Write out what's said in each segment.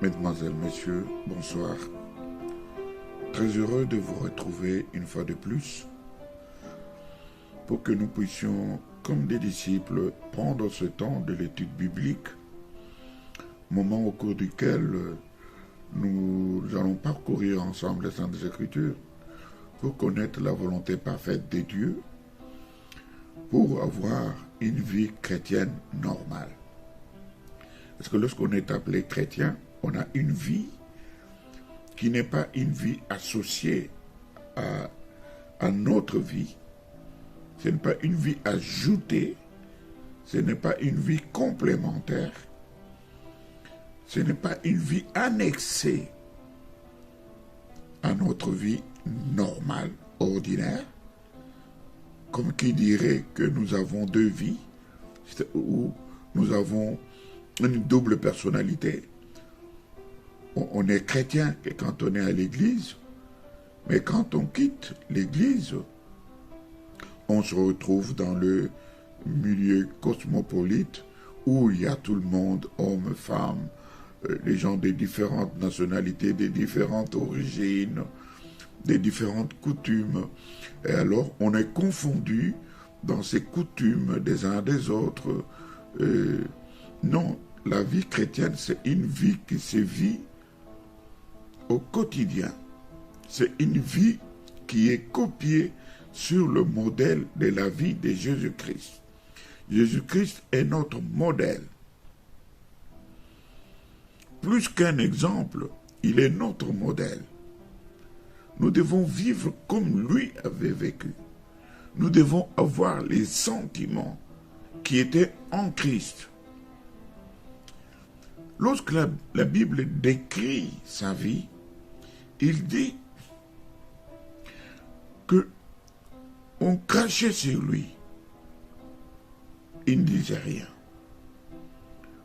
Mesdemoiselles, Messieurs, bonsoir. Très heureux de vous retrouver une fois de plus pour que nous puissions, comme des disciples, prendre ce temps de l'étude biblique, moment au cours duquel nous allons parcourir ensemble les Saintes Écritures pour connaître la volonté parfaite de Dieu, pour avoir une vie chrétienne normale. Parce que lorsqu'on est appelé chrétien, on a une vie qui n'est pas une vie associée à notre vie. Ce n'est pas une vie ajoutée, ce n'est pas une vie complémentaire, ce n'est pas une vie annexée à notre vie normale, ordinaire, comme qui dirait que nous avons deux vies, ou nous avons une double personnalité. On est chrétien quand on est à l'église, mais quand on quitte l'église, on se retrouve dans le milieu cosmopolite où il y a tout le monde, hommes, femmes, les gens des différentes nationalités, des différentes origines, des différentes coutumes. Et alors, on est confondu dans ces coutumes des uns des autres. Non, la vie chrétienne, c'est une vie qui se vit au quotidien. C'est une vie qui est copiée sur le modèle de la vie de Jésus-Christ. Jésus-Christ est notre modèle. Plus qu'un exemple, il est notre modèle. Nous devons vivre comme lui avait vécu. Nous devons avoir les sentiments qui étaient en Christ. Lorsque la Bible décrit sa vie, il dit que on crachait sur lui. Il ne disait rien.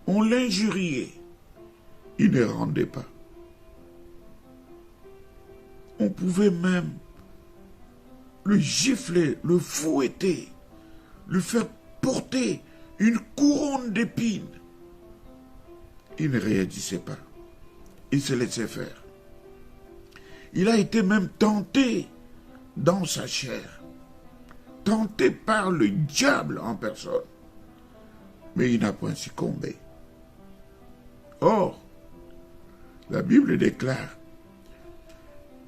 On l'injuriait. Il ne rendait pas. On pouvait même le gifler, le fouetter, lui faire porter une couronne d'épines. Il ne réagissait pas. Il se laissait faire. Il a été même tenté dans sa chair, tenté par le diable en personne, mais il n'a point succombé. Or, la Bible déclare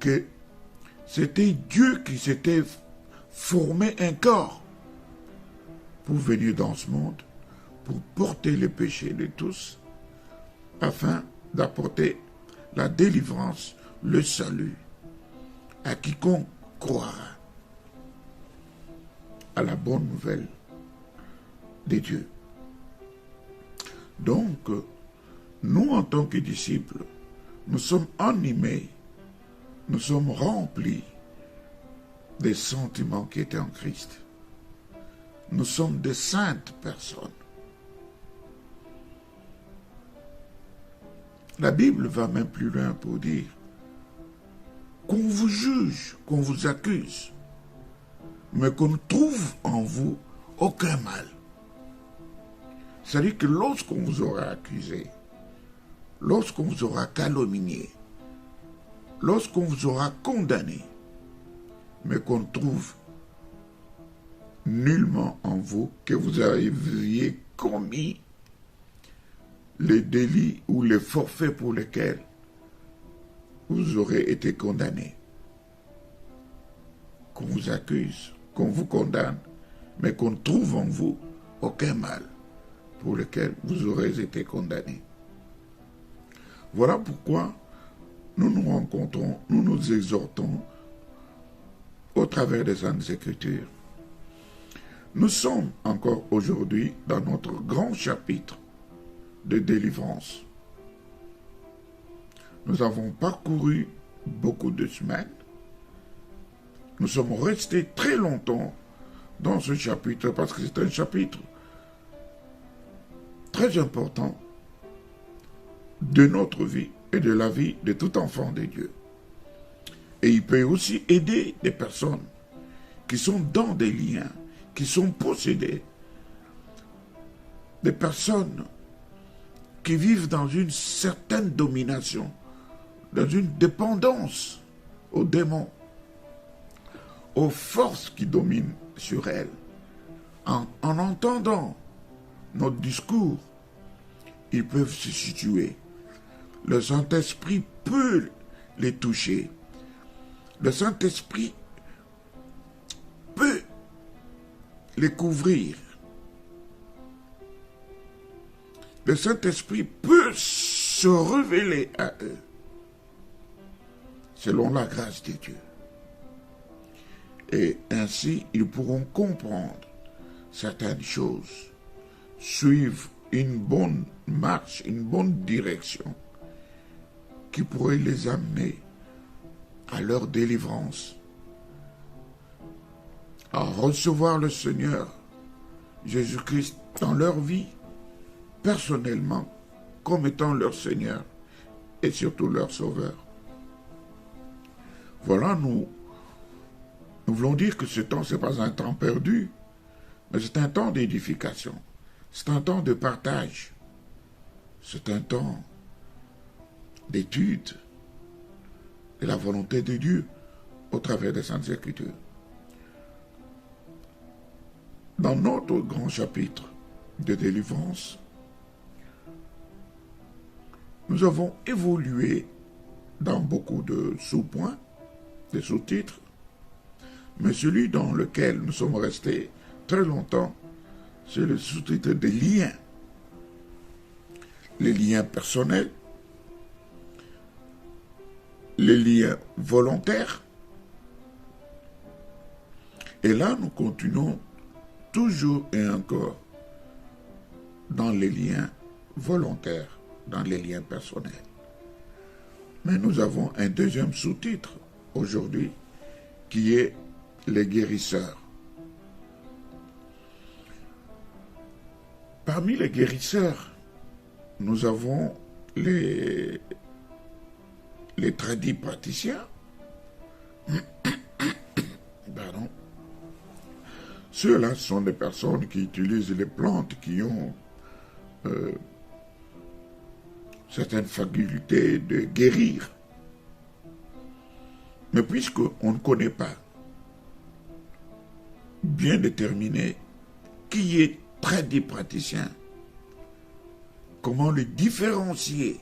que c'était Dieu qui s'était formé un corps pour venir dans ce monde, pour porter les péchés de tous, afin d'apporter la délivrance, le salut à quiconque croira à la bonne nouvelle de Dieu. Donc, nous en tant que disciples, nous sommes animés, nous sommes remplis des sentiments qui étaient en Christ. Nous sommes de saintes personnes. La Bible va même plus loin pour dire qu'on vous juge, qu'on vous accuse, mais qu'on ne trouve en vous aucun mal. C'est-à-dire que lorsqu'on vous aura accusé, lorsqu'on vous aura calomnié, lorsqu'on vous aura condamné, mais qu'on ne trouve nullement en vous que vous aviez commis les délits ou les forfaits pour lesquels vous aurez été condamné. Qu'on vous accuse, qu'on vous condamne, mais qu'on ne trouve en vous aucun mal pour lequel vous aurez été condamné. Voilà pourquoi nous nous rencontrons, nous nous exhortons au travers des Saintes Écritures. Nous sommes encore aujourd'hui dans notre grand chapitre de délivrance. Nous avons parcouru beaucoup de semaines. Nous sommes restés très longtemps dans ce chapitre parce que c'est un chapitre très important de notre vie et de la vie de tout enfant de Dieu. Et il peut aussi aider des personnes qui sont dans des liens, qui sont possédées, des personnes qui vivent dans une certaine domination, dans une dépendance aux démons, aux forces qui dominent sur elles. En entendant notre discours, ils peuvent se situer. Le Saint-Esprit peut les toucher. Le Saint-Esprit peut les couvrir. Le Saint-Esprit peut se révéler à eux selon la grâce de Dieu. Et ainsi, ils pourront comprendre certaines choses, suivre une bonne marche, une bonne direction qui pourrait les amener à leur délivrance, à recevoir le Seigneur Jésus-Christ dans leur vie, personnellement, comme étant leur Seigneur et surtout leur Sauveur. Voilà, nous voulons dire que ce temps, ce n'est pas un temps perdu, mais c'est un temps d'édification, c'est un temps de partage, c'est un temps d'étude de la volonté de Dieu au travers des Saintes Écritures. Dans notre grand chapitre de délivrance, nous avons évolué dans beaucoup de sous-points, de sous-titres, mais celui dans lequel nous sommes restés très longtemps, c'est le sous-titre des liens. Les liens personnels, les liens volontaires. Et là, nous continuons toujours et encore dans les liens volontaires, dans les liens personnels. Mais nous avons un deuxième sous-titre aujourd'hui qui est les guérisseurs. Parmi les guérisseurs, nous avons les tradis praticiens. Pardon. Ceux-là sont des personnes qui utilisent les plantes, qui ont certaines facultés de guérir. Mais puisqu'on ne connaît pas bien déterminer qui est tradipraticien, comment le différencier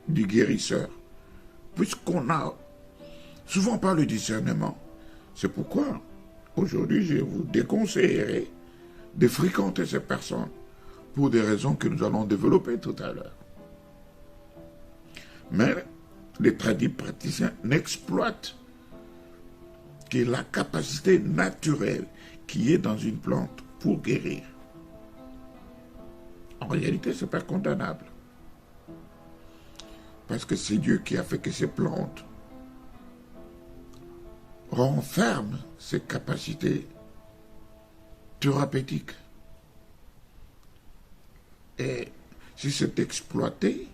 du guérisseur, puisqu'on n'a souvent pas le discernement. C'est pourquoi aujourd'hui je vous déconseillerai de fréquenter ces personnes pour des raisons que nous allons développer tout à l'heure. Mais les tradipraticiens n'exploitent que la capacité naturelle qui est dans une plante pour guérir. En réalité, ce n'est pas condamnable. Parce que c'est Dieu qui a fait que ces plantes renferment ces capacités thérapeutiques. Et si c'est exploité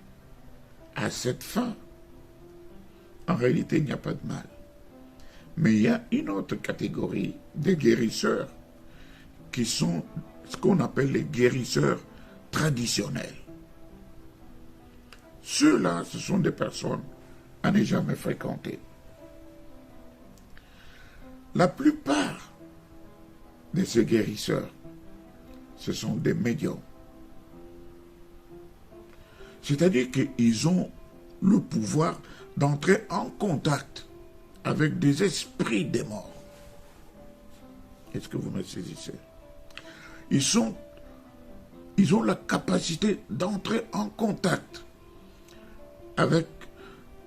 à cette fin, en réalité, il n'y a pas de mal. Mais il y a une autre catégorie de guérisseurs qui sont ce qu'on appelle les guérisseurs traditionnels. Ceux-là, ce sont des personnes à ne jamais fréquenter. La plupart de ces guérisseurs, ce sont des médiums. C'est-à-dire qu'ils ont le pouvoir d'entrer en contact avec des esprits des morts. Est-ce que vous me saisissez? Ils ont la capacité d'entrer en contact avec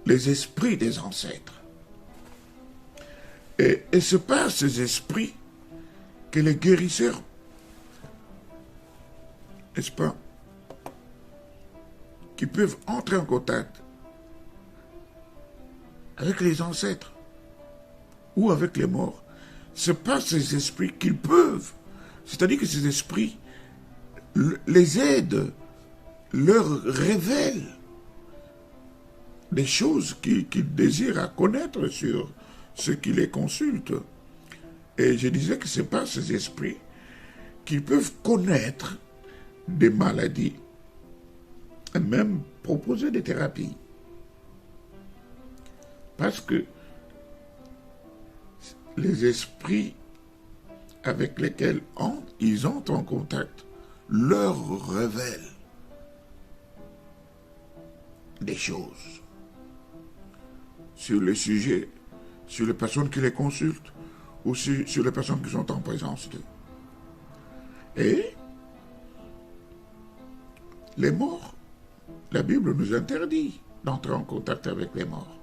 les esprits des ancêtres. Et c'est par ces esprits que les guérisseurs, n'est-ce pas, qui peuvent entrer en contact avec les ancêtres ou avec les morts. C'est par ces esprits qu'ils peuvent. C'est-à-dire que ces esprits les aident, leur révèlent des choses qu'ils désirent à connaître sur ceux qui les consultent. Et je disais que c'est par ces esprits qu'ils peuvent connaître des maladies même proposer des thérapies. Parce que les esprits avec lesquels ils entrent en contact leur révèlent des choses sur les sujets, sur les personnes qui les consultent ou sur les personnes qui sont en présence d'eux. Et les morts, la Bible nous interdit d'entrer en contact avec les morts.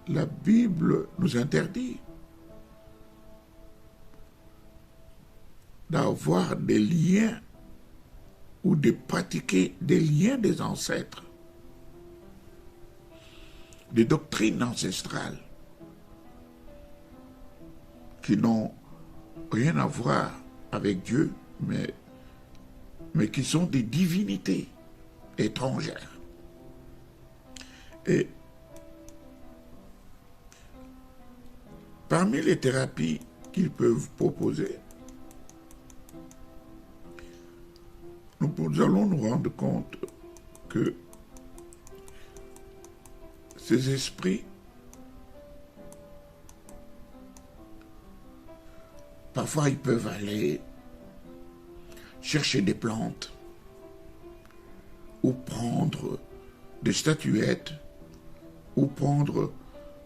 La Bible nous interdit d'avoir des liens ou de pratiquer des liens des ancêtres, des doctrines ancestrales qui n'ont rien à voir avec Dieu, mais qui sont des divinités étrangères. Et parmi les thérapies qu'ils peuvent proposer, nous allons nous rendre compte que ces esprits, parfois ils peuvent aller chercher des plantes ou prendre des statuettes ou prendre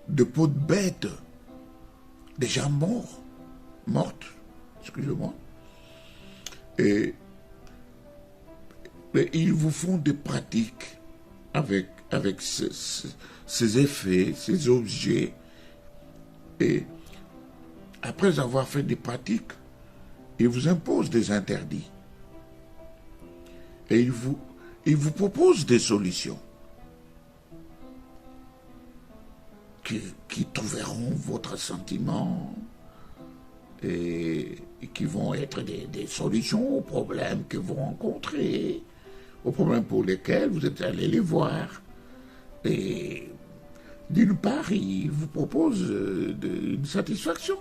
de peaux de bêtes déjà mortes, excusez-moi, et ils vous font des pratiques avec ces effets, ces objets. Et après avoir fait des pratiques, ils vous imposent des interdits. Et ils vous proposent des solutions qui trouveront votre sentiment et qui vont être des solutions aux problèmes que vous rencontrez, aux problèmes pour lesquels vous êtes allé les voir. Et d'une part, ils vous proposent une satisfaction,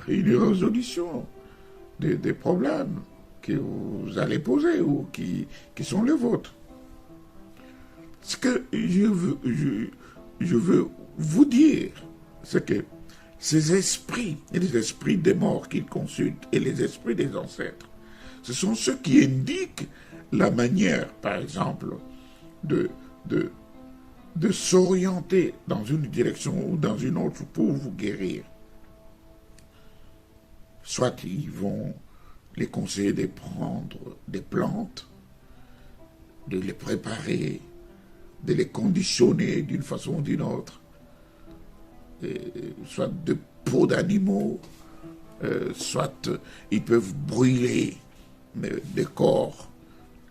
une résolution des problèmes que vous allez poser ou qui sont les vôtres. Ce que je veux vous dire, c'est que ces esprits, et les esprits des morts qu'ils consultent et les esprits des ancêtres, ce sont ceux qui indiquent la manière, par exemple, de s'orienter dans une direction ou dans une autre pour vous guérir. Soit ils vont les conseiller de prendre des plantes, de les préparer, de les conditionner d'une façon ou d'une autre, soit de peaux d'animaux, soit ils peuvent brûler des corps,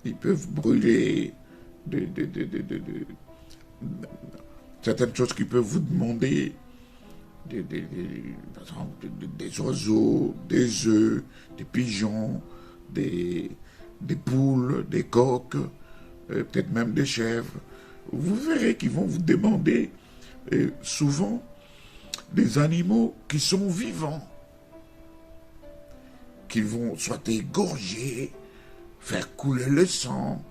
ils peuvent brûler certaines choses qui peuvent vous demander, par exemple, des oiseaux, des œufs, des pigeons, des poules, des coqs, peut-être même des chèvres. Vous verrez qu'ils vont vous demander souvent des animaux qui sont vivants, qu'ils vont soit égorger, faire couler le sang,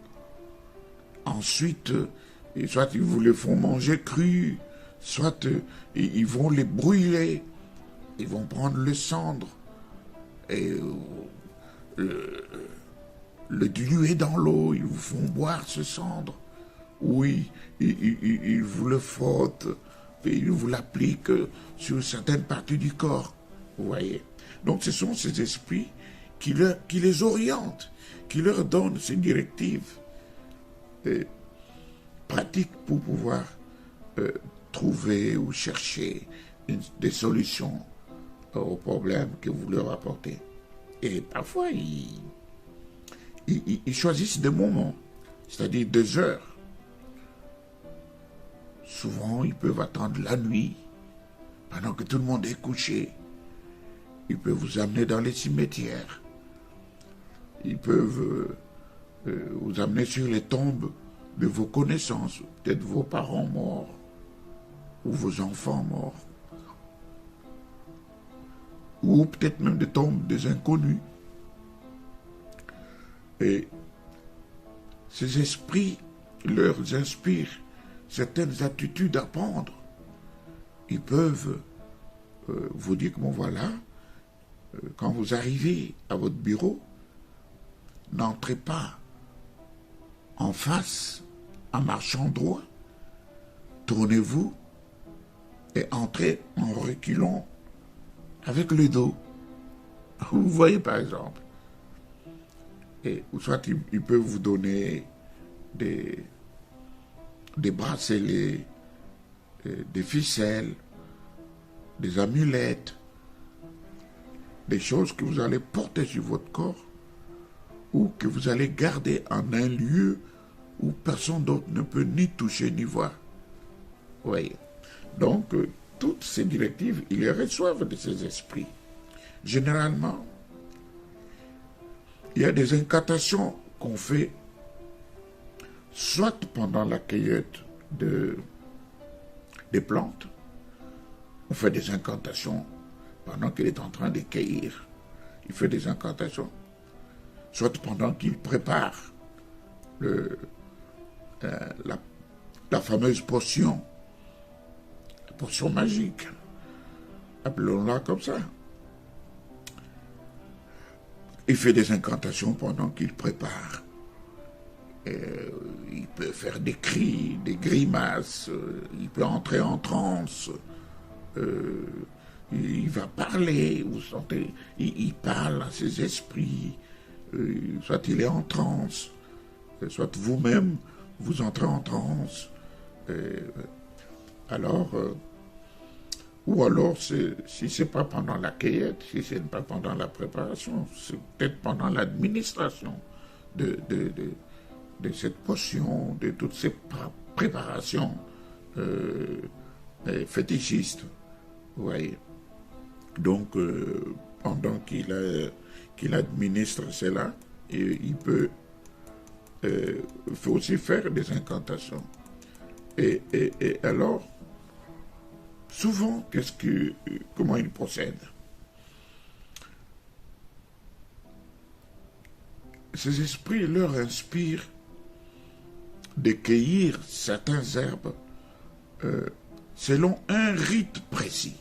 ensuite, soit ils vous les font manger cru, soit ils vont les brûler, ils vont prendre le cendre et le diluer dans l'eau, ils vous font boire ce cendre. Oui, ils vous le frottent et ils vous l'appliquent sur certaines parties du corps. Vous voyez. Donc ce sont ces esprits qui les orientent, qui leur donnent ces directives pratiques pour pouvoir trouver ou chercher des solutions aux problèmes que vous leur apportez. Et parfois, ils choisissent des moments, c'est-à-dire des heures. Souvent, ils peuvent attendre la nuit, pendant que tout le monde est couché. Ils peuvent vous amener dans les cimetières. Ils peuvent vous amener sur les tombes de vos connaissances, peut-être vos parents morts, ou vos enfants morts, ou peut-être même des tombes des inconnus. Et ces esprits leur inspirent certaines attitudes à prendre. Ils peuvent vous dire que bon voilà, quand vous arrivez à votre bureau, n'entrez pas en face en marchant droit, tournez-vous et entrez en reculant avec le dos. Vous voyez par exemple. Et, ou soit ils peuvent vous donner des bracelets, des ficelles, des amulettes, des choses que vous allez porter sur votre corps ou que vous allez garder en un lieu où personne d'autre ne peut ni toucher ni voir. Vous voyez. Donc, toutes ces directives, ils les reçoivent de ces esprits. Généralement, il y a des incantations qu'on fait soit pendant la cueillette des plantes, on fait des incantations pendant qu'il est en train de cueillir. Il fait des incantations, soit pendant qu'il prépare la fameuse potion, la potion magique, appelons-la comme ça. Il fait des incantations pendant qu'il prépare. Il peut faire des cris, des grimaces, il peut entrer en transe, il va parler, vous sentez, il parle à ses esprits, soit il est en transe, soit vous-même vous entrez en transe. Ou alors, si ce n'est pas pendant la cueillette, si ce n'est pas pendant la préparation, c'est peut-être pendant l'administration de cette potion, de toutes ces préparations fétichistes. Vous voyez. Donc, pendant qu'il administre cela, il faut aussi faire des incantations. Et alors, souvent, comment il procède? Ces esprits leur inspirent de cueillir certaines herbes selon un rite précis.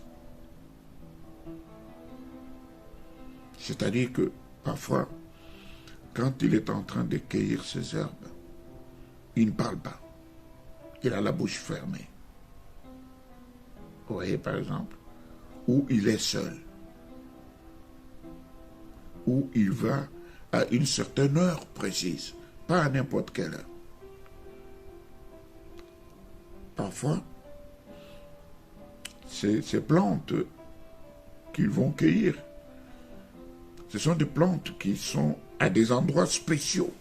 C'est-à-dire que parfois, quand il est en train de cueillir ces herbes, il ne parle pas. Il a la bouche fermée. Vous voyez, par exemple, où il est seul, où il va à une certaine heure précise, pas à n'importe quelle heure. Parfois, ces plantes qu'ils vont cueillir, ce sont des plantes qui sont à des endroits spéciaux,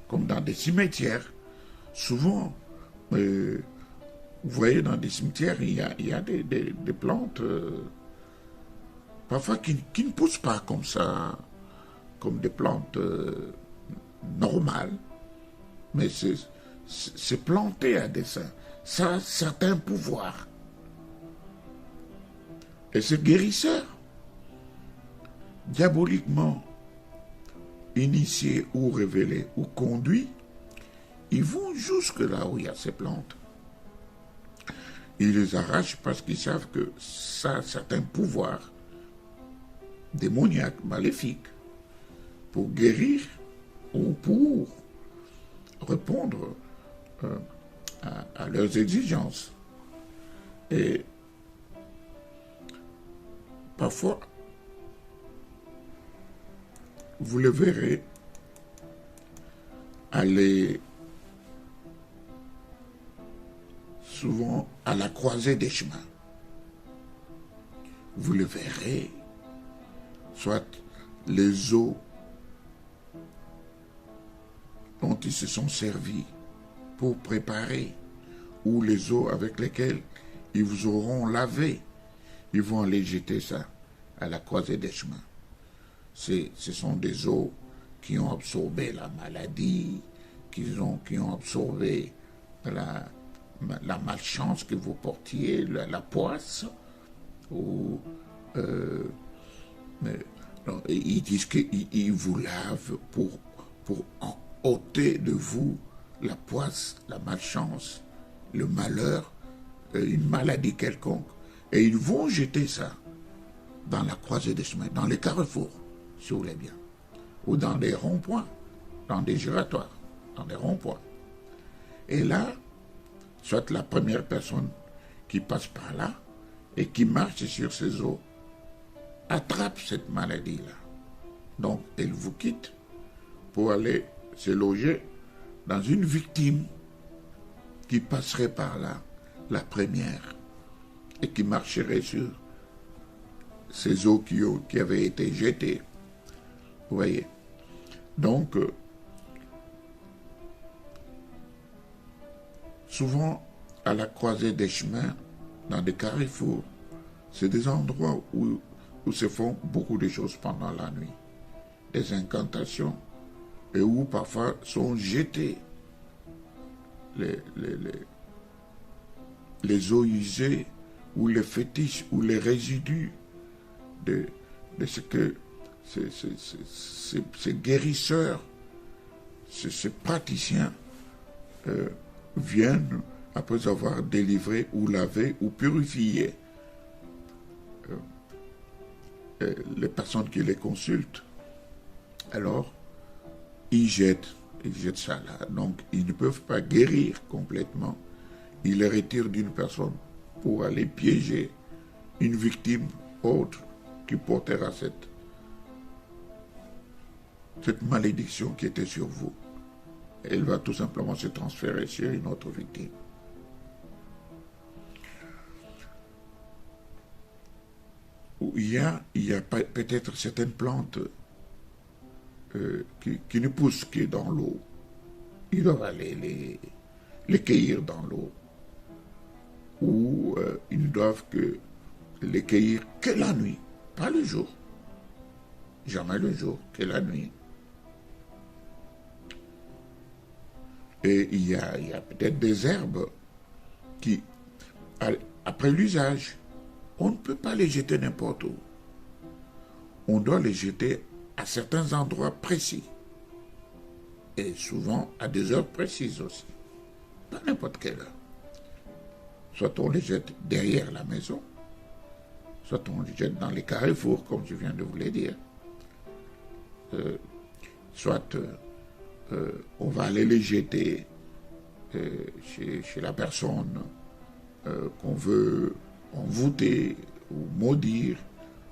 comme dans des cimetières. Souvent, vous voyez, dans des cimetières, il y a des plantes, parfois qui ne poussent pas comme ça, comme des plantes normales, mais c'est planté à dessein. Ça a certains pouvoirs. Et ces guérisseurs, diaboliquement initiés ou révélés ou conduits, ils vont jusque là où il y a ces plantes. Ils les arrachent parce qu'ils savent que ça a certains pouvoirs démoniaques, maléfiques, pour guérir ou pour répondre à leurs exigences. Et parfois, vous le verrez aller souvent à la croisée des chemins. Vous le verrez, soit les eaux dont ils se sont servis pour préparer, ou les eaux avec lesquelles ils vous auront lavé, ils vont aller jeter ça à la croisée des chemins. Ce sont des eaux qui ont absorbé la maladie, qui ont absorbé la malchance que vous portiez, la poisse, ou ils disent qu'ils vous lavent pour ôter de vous la poisse, la malchance, le malheur, une maladie quelconque. Et ils vont jeter ça dans la croisée des chemins, dans les carrefours, si vous voulez bien, ou dans des ronds-points, dans des giratoires, dans des ronds-points. Et là, soit la première personne qui passe par là et qui marche sur ces eaux attrape cette maladie-là. Donc, elle vous quitte pour aller se loger dans une victime qui passerait par là, la première, et qui marcherait sur ces eaux qui avaient été jetées. Vous voyez. Donc, souvent, à la croisée des chemins, dans des carrefours, c'est des endroits où se font beaucoup de choses pendant la nuit. Des incantations, et où parfois sont jetés les eaux usées, ou les fétiches, ou les résidus de ce que ces guérisseurs, ces praticiens viennent après avoir délivré ou lavé ou purifié les personnes qui les consultent. Alors, ils jettent ça là. Donc, ils ne peuvent pas guérir complètement. Ils les retirent d'une personne pour aller piéger une victime autre qui portera cette malédiction qui était sur vous. Elle va tout simplement se transférer sur une autre victime. Il y a peut-être certaines plantes qui ne poussent que dans l'eau. Ils doivent aller les cueillir dans l'eau. Ou ils ne doivent les cueillir que la nuit, pas le jour. Jamais le jour, que la nuit. Et il y a peut-être des herbes qui, après l'usage, on ne peut pas les jeter n'importe où. On doit les jeter à certains endroits précis. Et souvent à des heures précises aussi. Pas n'importe quelle heure. Soit on les jette derrière la maison, soit on les jette dans les carrefours, comme je viens de vous le dire. Soit on va aller les jeter chez la personne qu'on veut envoûter ou maudire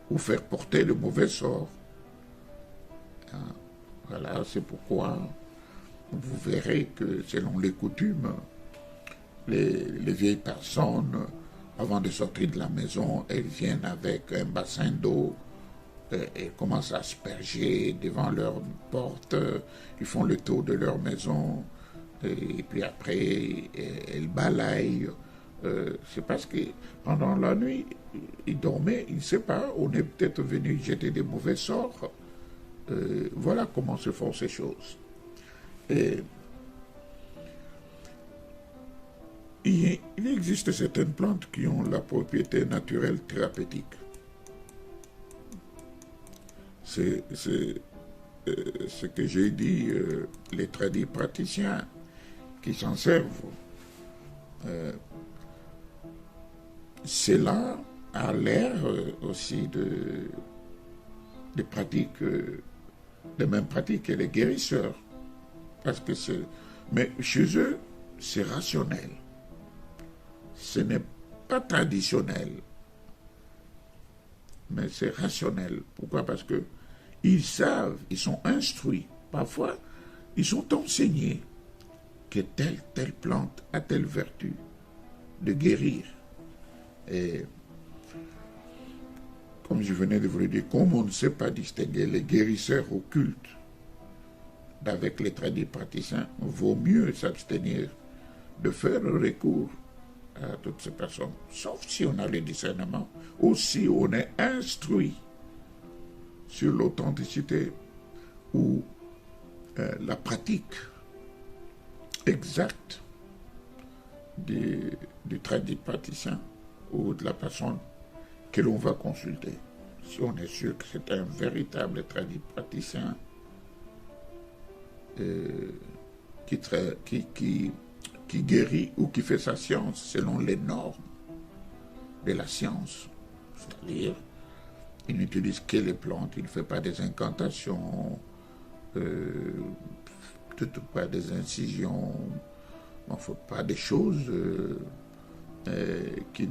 ou faire porter le mauvais sort. Voilà, c'est pourquoi vous verrez que selon les coutumes, les vieilles personnes, avant de sortir de la maison, elles viennent avec un bassin d'eau et commencent à asperger devant leur porte. Ils font le tour de leur maison et puis après, elles balayent. C'est parce que pendant la nuit, ils dormaient, ils ne savent pas, on est peut-être venu jeter des mauvais sorts. Voilà comment se font ces choses. Et il existe certaines plantes qui ont la propriété naturelle thérapeutique. C'est ce que j'ai dit, les tradis praticiens qui s'en servent. Cela a l'air aussi des pratiques, des mêmes pratiques que les guérisseurs. Parce que mais chez eux, c'est rationnel. Ce n'est pas traditionnel, mais c'est rationnel. Pourquoi? Parce que ils savent, ils sont instruits. Parfois, ils sont enseignés que telle plante a telle vertu de guérir. Et comme je venais de vous le dire, comme on ne sait pas distinguer les guérisseurs occultes d'avec les tradis praticiens, vaut mieux s'abstenir de faire recours à toutes ces personnes, sauf si on a le discernement, ou si on est instruit sur l'authenticité ou la pratique exacte du tradit praticien ou de la personne que l'on va consulter. Si on est sûr que c'est un véritable tradit praticien, qui guérit ou qui fait sa science selon les normes de la science. C'est-à-dire, il n'utilise que les plantes, il ne fait pas des incantations, pas des incisions, pas des choses qui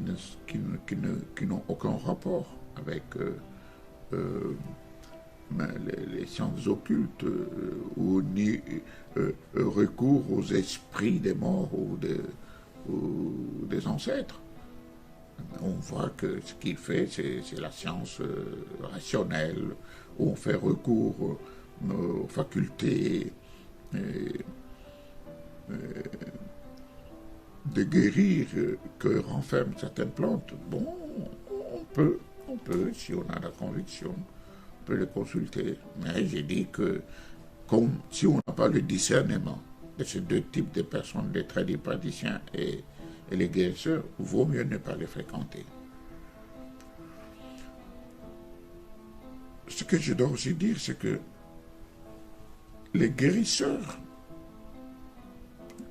n'ont aucun rapport avec les sciences occultes ou ni recours aux esprits des morts ou des ancêtres. On voit que ce qu'il fait, c'est la science rationnelle, où on fait recours aux facultés de guérir que renferment certaines plantes. Bon, on peut, si on a la conviction, on peut le consulter. Mais j'ai dit que, comme si on n'a pas le discernement de ces deux types de personnes, les tradipraticiens et les guérisseurs, vaut mieux ne pas les fréquenter. Ce que je dois aussi dire, c'est que les guérisseurs,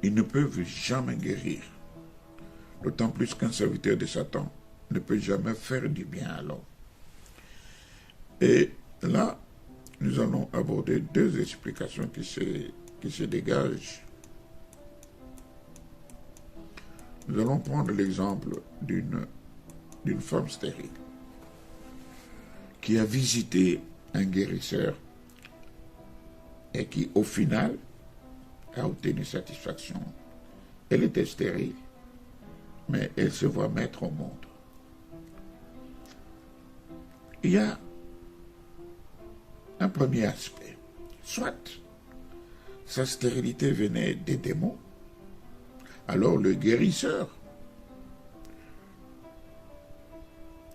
ils ne peuvent jamais guérir. D'autant plus qu'un serviteur de Satan ne peut jamais faire du bien à l'homme. Et là, nous allons aborder deux explications qui se dégagent. Nous allons prendre l'exemple d'une femme stérile qui a visité un guérisseur et qui, au final, a obtenu satisfaction. Elle était stérile, mais elle se voit mettre au monde. Il y a un premier aspect. Soit sa stérilité venait des démons, alors le guérisseur,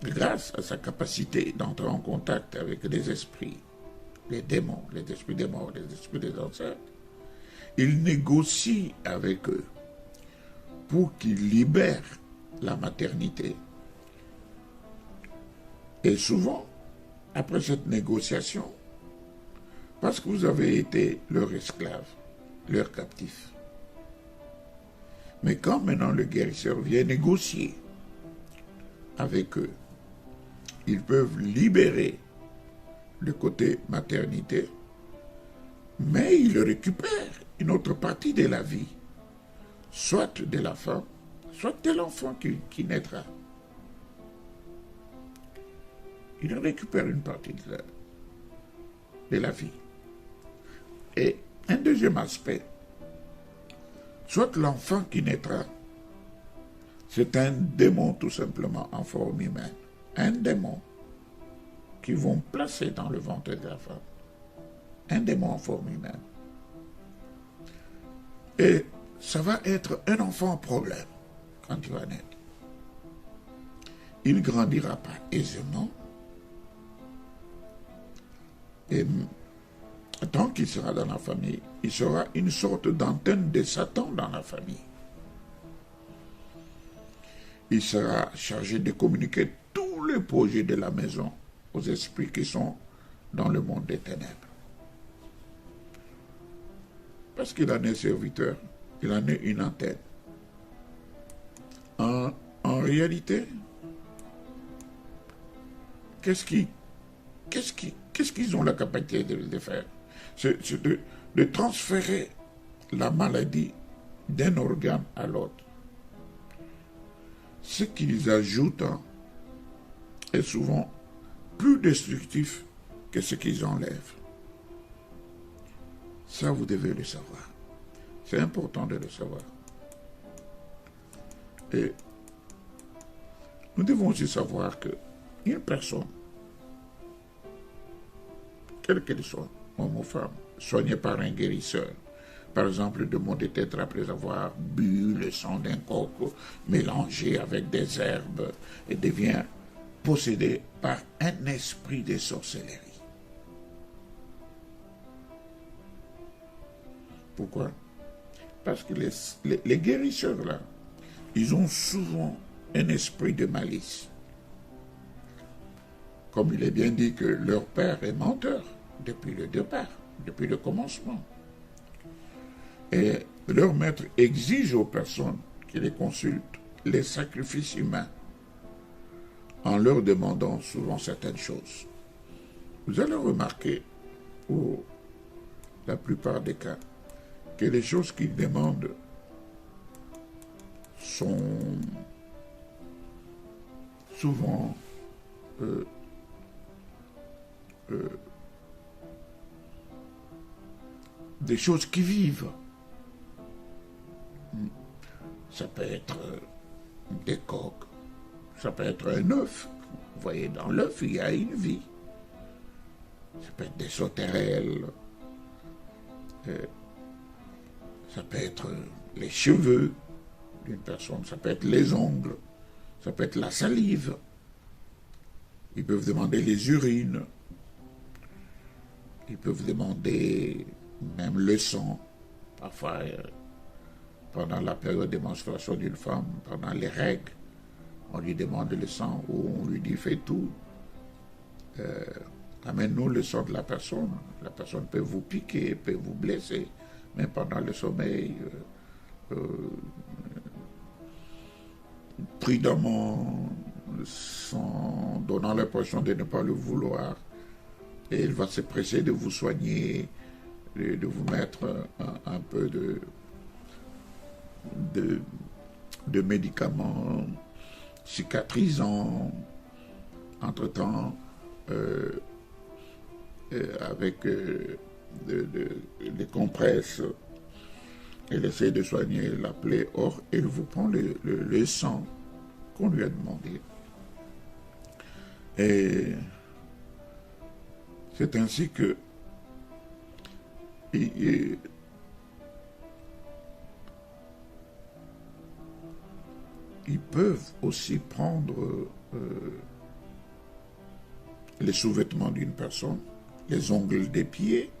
grâce à sa capacité d'entrer en contact avec les esprits, les démons, les esprits des morts, les esprits des ancêtres, il négocie avec eux pour qu'ils libèrent la maternité. Et souvent, après cette négociation, parce que vous avez été leur esclave, leur captif, mais quand maintenant le guérisseur vient négocier avec eux, ils peuvent libérer le côté maternité, mais ils récupèrent une autre partie de la vie, soit de la femme, soit de l'enfant qui naîtra. Ils récupèrent une partie de la vie. Et un deuxième aspect, soit l'enfant qui naîtra, c'est un démon tout simplement en forme humaine. Un démon qu'ils vont placer dans le ventre de la femme. Un démon en forme humaine. Et ça va être un enfant problème quand il va naître. Il ne grandira pas aisément. Et tant qu'il sera dans la famille, il sera une sorte d'antenne de Satan dans la famille. Il sera chargé de communiquer tous les projets de la maison aux esprits qui sont dans le monde des ténèbres. Parce qu'il en est serviteur, il en est une antenne. En réalité, qu'est-ce qu'ils ont la capacité de faire? C'est de transférer la maladie d'un organe à l'autre. Ce qu'ils ajoutent est souvent plus destructif que ce qu'ils enlèvent. Ça, vous devez le savoir. C'est important de le savoir. Et nous devons aussi savoir qu'une personne, quelle qu'elle soit, homme ou femme, soignée par un guérisseur, par exemple de maux de tête après avoir bu le sang d'un coq mélangé avec des herbes et devient possédée par un esprit de sorcellerie. Pourquoi? Parce que les guérisseurs là, ils ont souvent un esprit de malice. Comme il est bien dit que leur père est menteur depuis le départ, depuis le commencement. Et leur maître exige aux personnes qui les consultent les sacrifices humains en leur demandant souvent certaines choses. Vous allez remarquer, pour la plupart des cas, que les choses qu'ils demandent sont souvent des choses qui vivent. Ça peut être des coques, ça peut être un œuf. Vous voyez, dans l'œuf, il y a une vie. Ça peut être des sauterelles, ça peut être les cheveux d'une personne, ça peut être les ongles, ça peut être la salive. Ils peuvent demander les urines, ils peuvent demander même le sang. Parfois, pendant la période de menstruation d'une femme, pendant les règles, on lui demande le sang ou on lui dit fais tout. Amène-nous le sang de la personne. La personne peut vous piquer, peut vous blesser, mais pendant le sommeil, prudemment, sans donnant l'impression de ne pas le vouloir, et il va se presser de vous soigner, de vous mettre un peu de médicaments cicatrisants, entre-temps, avec des compresses. Elle essaie de soigner la plaie. Or, elle vous prend le sang qu'on lui a demandé. Et c'est ainsi que ils peuvent aussi prendre les sous-vêtements d'une personne, les ongles des pieds,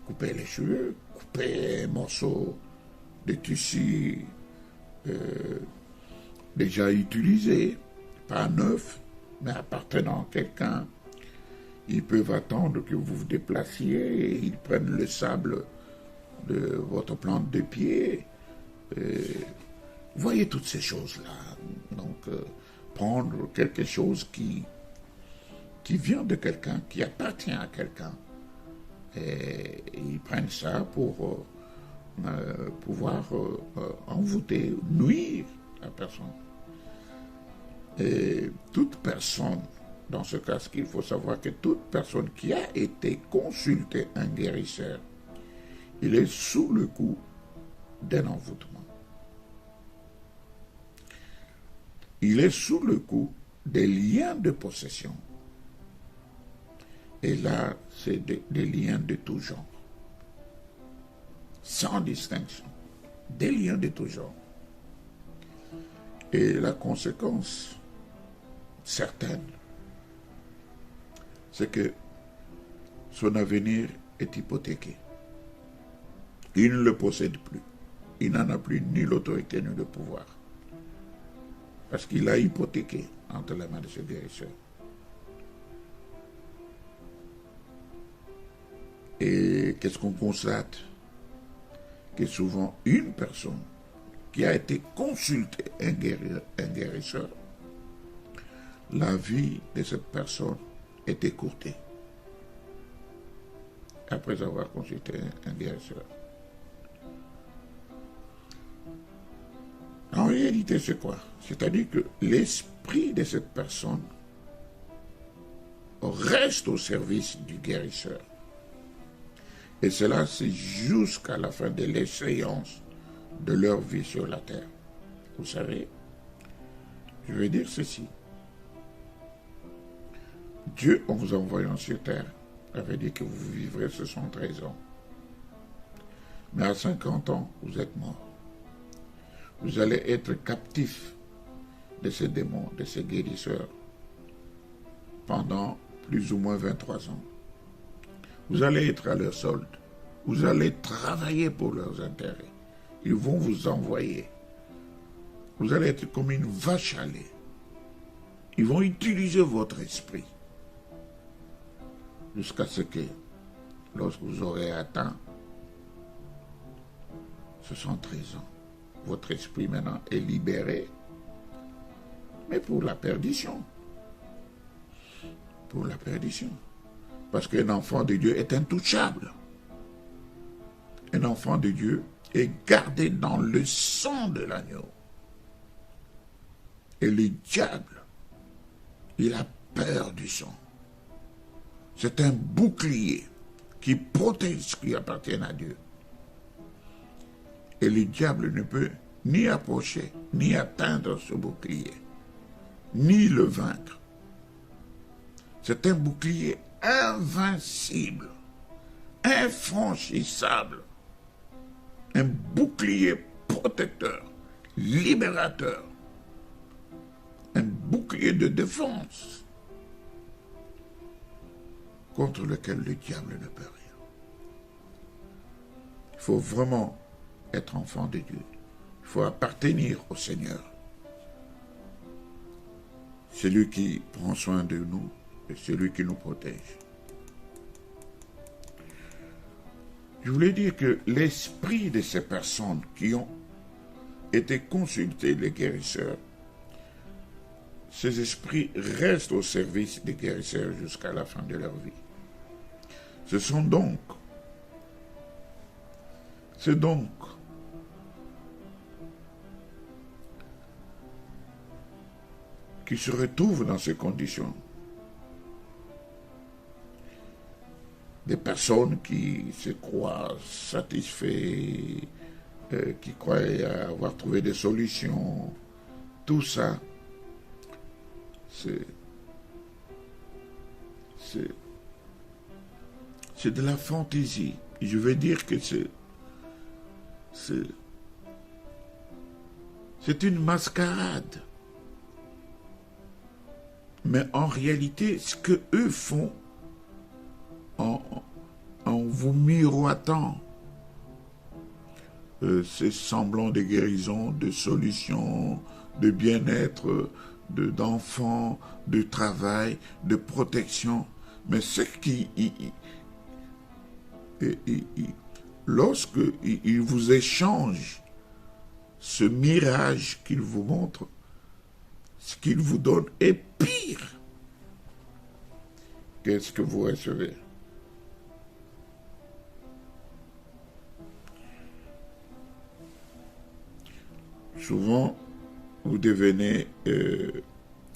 couper les cheveux, couper un morceau de tissu déjà utilisé, pas neuf, mais appartenant à quelqu'un. Ils peuvent attendre que vous vous déplaciez et ils prennent le sable de votre plante de pied. Vous voyez toutes ces choses-là. Donc, prendre quelque chose qui vient de quelqu'un, qui appartient à quelqu'un. Et ils prennent ça pour pouvoir envoûter, nuire la personne. Et toute personne, dans ce cas, il faut savoir que toute personne qui a été consultée un guérisseur, il est sous le coup d'un envoûtement. Il est sous le coup des liens de possession. Et là, c'est des liens de tout genre. Sans distinction. Des liens de tout genre. Et la conséquence certaine, c'est que son avenir est hypothéqué. Il ne le possède plus. Il n'en a plus ni l'autorité ni le pouvoir. Parce qu'il a hypothéqué entre les mains de ce guérisseur. Et qu'est-ce qu'on constate? Que souvent une personne qui a été consultée, un guérisseur, la vie de cette personne est écourtée après avoir consulté un guérisseur. En réalité, c'est quoi? C'est-à-dire que l'esprit de cette personne reste au service du guérisseur. Et cela, c'est jusqu'à la fin de l'échéance de leur vie sur la terre. Vous savez, je veux dire ceci. Dieu, en vous envoyant sur terre, avait dit que vous vivrez 73 ans. Mais à 50 ans, vous êtes mort. Vous allez être captif de ces démons, de ces guérisseurs, pendant plus ou moins 23 ans. Vous allez être à leur solde. Vous allez travailler pour leurs intérêts. Ils vont vous envoyer. Vous allez être comme une vache à lait. Ils vont utiliser votre esprit. Jusqu'à ce que, lorsque vous aurez atteint 73 ans. Votre esprit maintenant est libéré, mais pour la perdition. Pour la perdition. Parce qu'un enfant de Dieu est intouchable. Un enfant de Dieu est gardé dans le sang de l'agneau. Et le diable, il a peur du sang. C'est un bouclier qui protège ce qui appartient à Dieu. Et le diable ne peut ni approcher, ni atteindre ce bouclier, ni le vaincre. C'est un bouclier invincible, infranchissable, un bouclier protecteur, libérateur, un bouclier de défense contre lequel le diable ne peut rien. Il faut vraiment être enfant de Dieu. Il faut appartenir au Seigneur. C'est lui qui prend soin de nous et c'est lui qui nous protège. Je voulais dire que l'esprit de ces personnes qui ont été consultés, les guérisseurs, ces esprits restent au service des guérisseurs jusqu'à la fin de leur vie. C'est donc qui se retrouvent dans ces conditions. Des personnes qui se croient satisfaits, qui croient avoir trouvé des solutions, tout ça, c'est de la fantaisie. Je veux dire que c'est une mascarade. Mais en réalité, ce que eux font en vous miroitant ces semblants de guérison, de solution, de bien-être, d'enfants, de travail, de protection. Mais ce qui... lorsque ils vous échangent ce mirage qu'ils vous montrent, ce qu'ils vous donnent est pire que ce que vous recevez. Souvent, vous devenez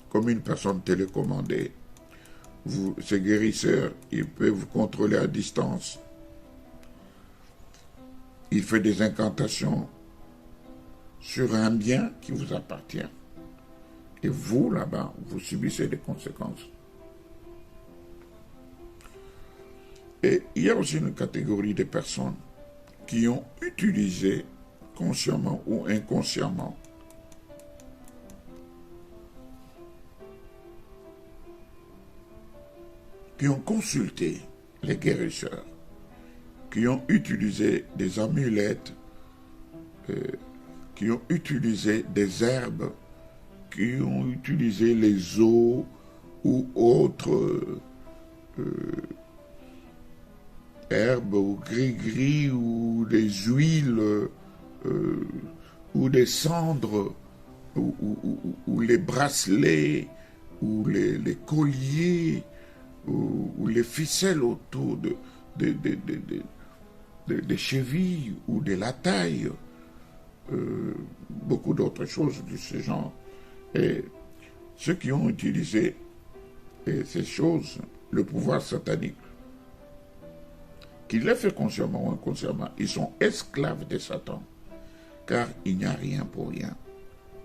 comme une personne télécommandée. Ces guérisseurs, ils peuvent vous contrôler à distance. Il fait des incantations sur un bien qui vous appartient. Et vous, là-bas, vous subissez des conséquences. Et il y a aussi une catégorie de personnes qui ont utilisé, consciemment ou inconsciemment, qui ont consulté les guérisseurs, qui ont utilisé des amulettes, qui ont utilisé des herbes, qui ont utilisé les eaux ou autres herbes ou gris-gris ou des huiles ou des cendres ou les bracelets ou les colliers ou les ficelles autour des chevilles ou de la taille, beaucoup d'autres choses de ce genre. Et ceux qui ont utilisé ces choses, le pouvoir satanique, qu'ils l'aient fait consciemment ou inconsciemment, ils sont esclaves de Satan, car il n'y a rien pour rien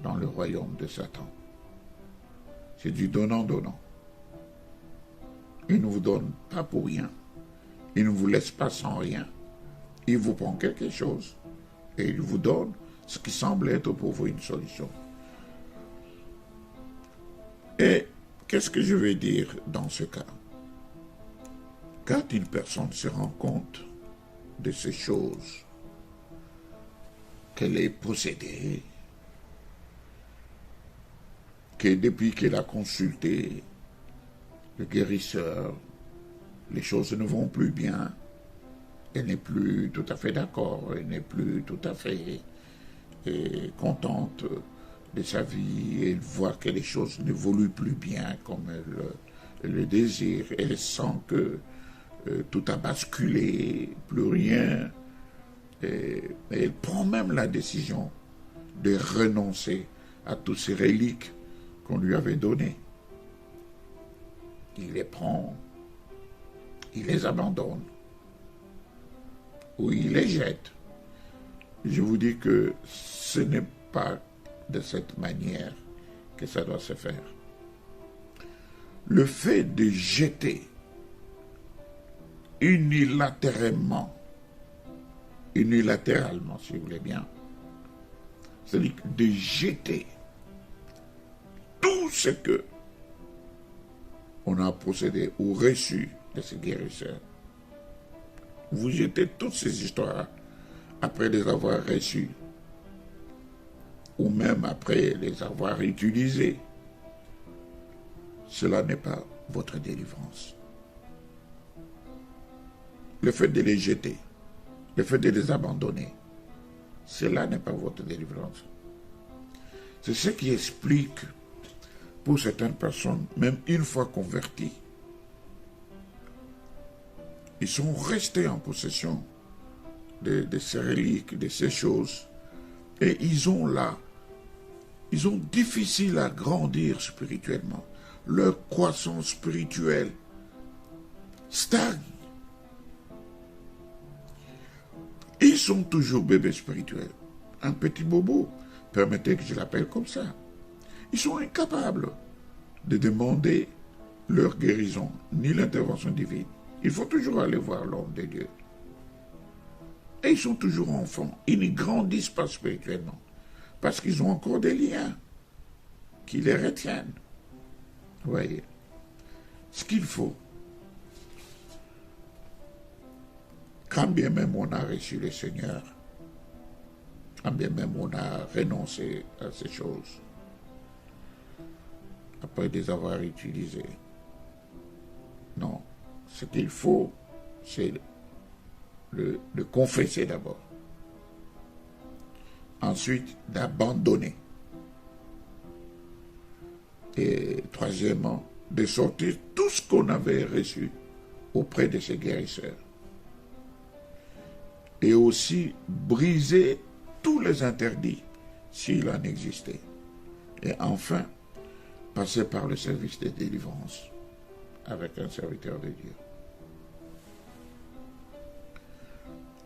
dans le royaume de Satan. C'est du donnant-donnant. Il ne vous donne pas pour rien. Il ne vous laisse pas sans rien. Il vous prend quelque chose et il vous donne ce qui semble être pour vous une solution. Et qu'est-ce que je vais dire dans ce cas? Quand une personne se rend compte de ces choses, qu'elle est possédée, que depuis qu'elle a consulté le guérisseur, les choses ne vont plus bien, elle n'est plus tout à fait d'accord, elle n'est plus tout à fait contente de sa vie, elle voit que les choses n'évoluent plus bien comme elle le désire, elle sent que tout a basculé, plus rien, et elle prend même la décision de renoncer à toutes ces reliques qu'on lui avait données. Il les prend, il les abandonne, ou il les jette. Je vous dis que ce n'est pas de cette manière que ça doit se faire. Le fait de jeter unilatéralement si vous voulez bien, c'est-à-dire de jeter tout ce que on a possédé ou reçu de ces guérisseurs. Vous jetez toutes ces histoires après les avoir reçues, ou même après les avoir utilisées. Cela n'est pas votre délivrance. Le fait de les jeter, le fait de les abandonner, cela n'est pas votre délivrance. C'est ce qui explique, pour certaines personnes, même une fois converties, ils sont restés en possession de ces reliques, de ces choses, et ils ont difficile à grandir spirituellement. Leur croissance spirituelle stagne. Ils sont toujours bébés spirituels. Un petit bobo, permettez que je l'appelle comme ça. Ils sont incapables de demander leur guérison, ni l'intervention divine. Il faut toujours aller voir l'homme de Dieu. Et ils sont toujours enfants. Ils ne grandissent pas spirituellement. Parce qu'ils ont encore des liens qui les retiennent. Vous voyez. Ce qu'il faut, quand bien même on a reçu le Seigneur, quand bien même on a renoncé à ces choses, après les avoir utilisées, non, ce qu'il faut, c'est de confesser d'abord. Ensuite, d'abandonner. Et troisièmement, de sortir tout ce qu'on avait reçu auprès de ces guérisseurs. Et aussi briser tous les interdits, s'il en existait. Et enfin, passer par le service de délivrance avec un serviteur de Dieu.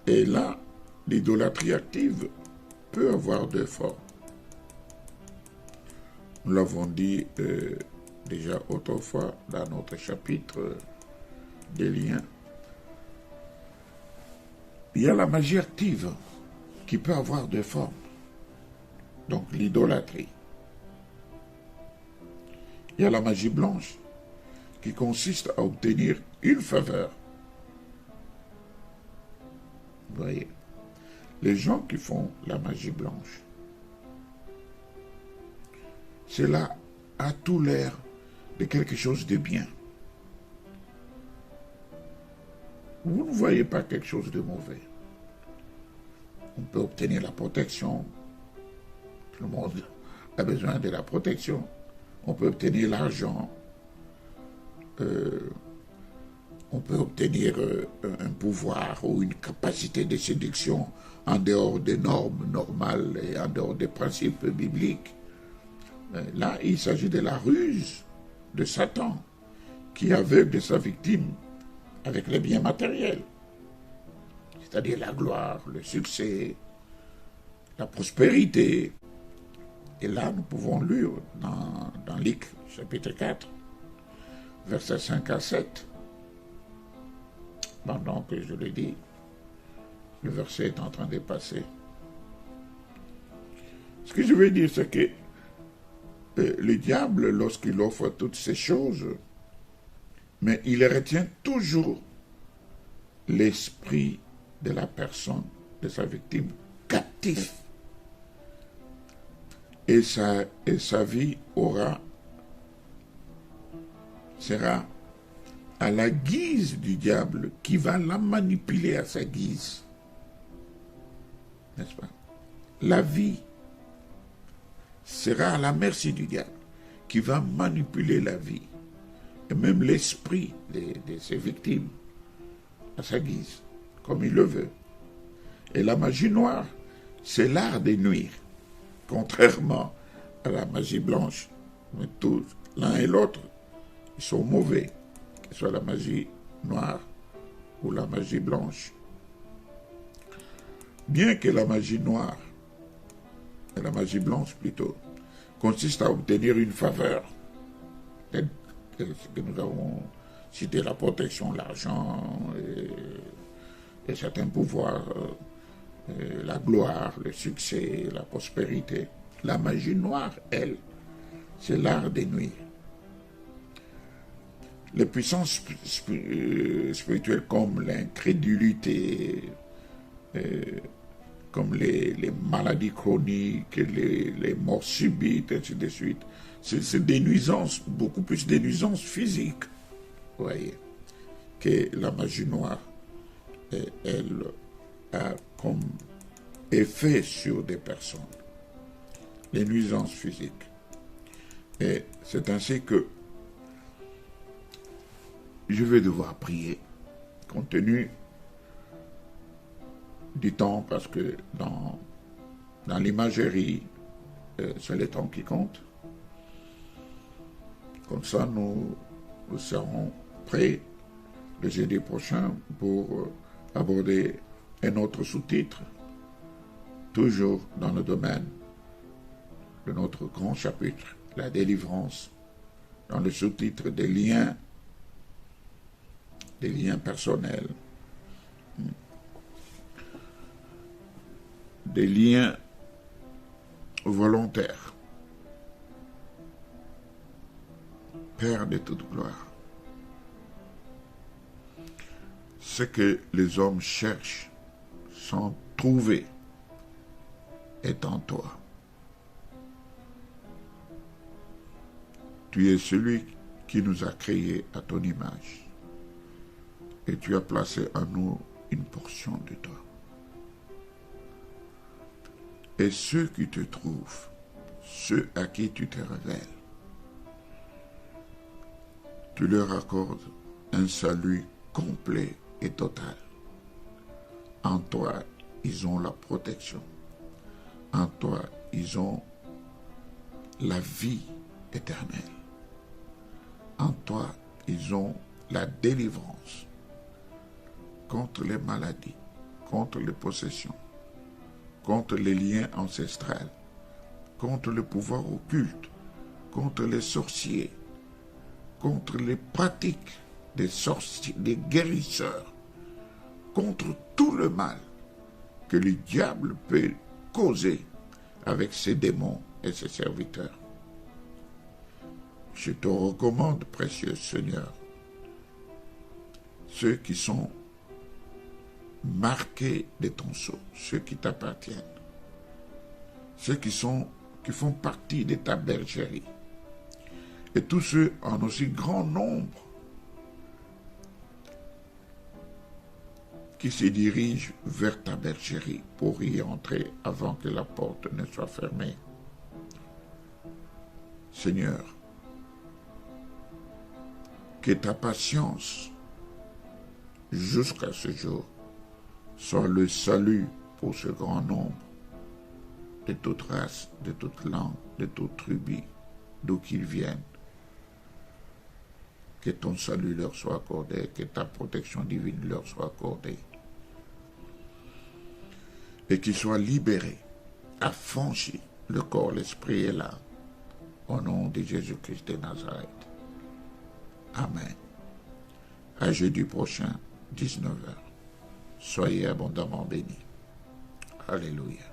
Et là, l'idolâtrie active peut avoir deux formes. Nous l'avons dit déjà autrefois dans notre chapitre des liens. Il y a la magie active qui peut avoir deux formes. Donc l'idolâtrie. Il y a la magie blanche qui consiste à obtenir une faveur. Vous voyez, les gens qui font la magie blanche, cela a tout l'air de quelque chose de bien. Vous ne voyez pas quelque chose de mauvais. On peut obtenir la protection. Tout le monde a besoin de la protection. On peut obtenir l'argent. On peut obtenir un pouvoir ou une capacité de séduction en dehors des normes normales et en dehors des principes bibliques. Là, il s'agit de la ruse de Satan qui aveugle sa victime avec les biens matériels, c'est-à-dire la gloire, le succès, la prospérité. Et là, nous pouvons lire dans Luc, chapitre 4, versets 5 à 7, pendant que je le dis, le verset est en train de passer. Ce que je veux dire, c'est que le diable, lorsqu'il offre toutes ces choses, mais il retient toujours l'esprit de la personne, de sa victime, captif. Et sa vie sera à la guise du diable qui va la manipuler à sa guise. N'est-ce pas? La vie sera à la merci du diable qui va manipuler la vie et même l'esprit de ses victimes à sa guise, comme il le veut. Et la magie noire, c'est l'art de nuire, contrairement à la magie blanche. Mais tous, l'un et l'autre, ils sont mauvais, que ce soit la magie noire ou la magie blanche. Bien que la magie noire, et la magie blanche plutôt, consiste à obtenir une faveur, que nous avons cité, la protection, l'argent, et certains pouvoirs, la gloire, le succès, la prospérité. La magie noire, elle, c'est l'art des nuits. Les puissances spirituelles comme l'incrédulité, comme les maladies chroniques, les morts subites, ainsi de suite, c'est des nuisances, beaucoup plus des nuisances physiques, vous voyez, que la magie noire, elle a comme effet sur des personnes, les nuisances physiques. Et c'est ainsi que je vais devoir prier, compte tenu du temps, parce que dans l'imagerie, c'est le temps qui compte. Comme ça, nous serons prêts le jeudi prochain pour aborder un autre sous-titre, toujours dans le domaine de notre grand chapitre, la délivrance, dans le sous-titre des liens personnels, des liens volontaires. Père de toute gloire, ce que les hommes cherchent sans trouver est en toi. Tu es celui qui nous a créés à ton image et tu as placé en nous une portion de toi. Et ceux qui te trouvent, ceux à qui tu te révèles, tu leur accordes un salut complet et total. En toi, ils ont la protection. En toi, ils ont la vie éternelle. En toi, ils ont la délivrance contre les maladies, contre les possessions, contre les liens ancestraux, contre le pouvoir occulte, contre les sorciers, contre les pratiques des sorciers, des guérisseurs, contre tout le mal que le diable peut causer avec ses démons et ses serviteurs. Je te recommande, précieux Seigneur, ceux qui sont marqués de ton sceau, ceux qui t'appartiennent, ceux qui font partie de ta bergerie, et tous ceux en aussi grand nombre qui se dirigent vers ta bergerie pour y entrer avant que la porte ne soit fermée. Seigneur, que ta patience jusqu'à ce jour soit le salut pour ce grand nombre, de toute race, de toute langue, de toute tribu, d'où qu'ils viennent. Que ton salut leur soit accordé, que ta protection divine leur soit accordée. Et qu'ils soient libérés, affranchis, le corps, l'esprit et l'âme. Au nom de Jésus-Christ de Nazareth. Amen. À jeudi prochain, 19h. Soyez abondamment bénis. Alléluia.